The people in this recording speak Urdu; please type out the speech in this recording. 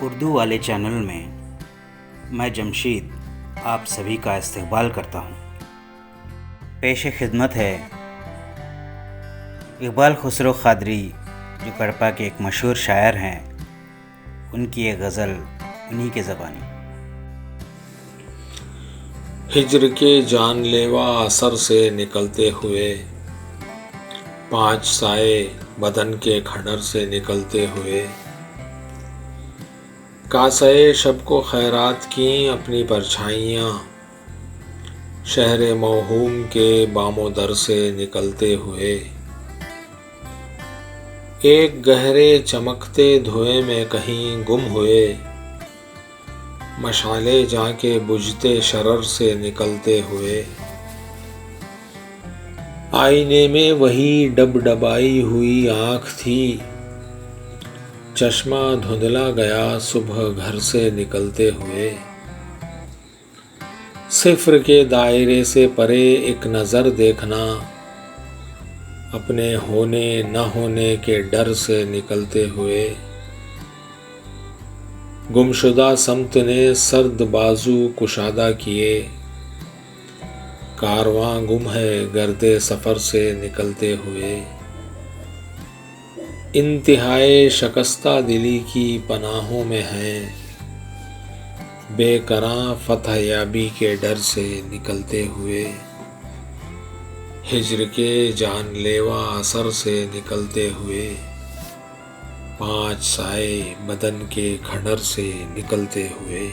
اردو والے چینل میں میں جمشید آپ سبھی کا استقبال کرتا ہوں۔ پیش خدمت ہے اقبال خسرو قادری، جو کڑپا کے ایک مشہور شاعر ہیں، ان کی ایک غزل انہی کے زبانی۔ ہجر کے جان لیوا اثر سے نکلتے ہوئے، 5 سائے بدن کے کھڈر سے نکلتے ہوئے، کاسے شب کو خیرات کیں اپنی پرچھائیاں، شہر موہوم کے بام و در سے نکلتے ہوئے، ایک گہرے چمکتے دھوئیں میں کہیں گم ہوئے، مشعلے جا کے بجھتے شرر سے نکلتے ہوئے، آئینے میں وہی ڈب ڈبائی ہوئی آنکھ تھی، چشمہ دھندلا گیا صبح گھر سے نکلتے ہوئے، صفر کے دائرے سے پرے ایک نظر دیکھنا، اپنے ہونے نہ ہونے کے ڈر سے نکلتے ہوئے، گمشدہ سمت نے سرد بازو کشادہ کیے، کارواں گم ہے گرد سفر سے نکلتے ہوئے، انتہائے شکستہ دلی کی پناہوں میں ہیں، بے کراں فتح یابی کے ڈر سے نکلتے ہوئے، ہجر کے جان لیوا اثر سے نکلتے ہوئے، 5 سائے بدن کے کھڈر سے نکلتے ہوئے۔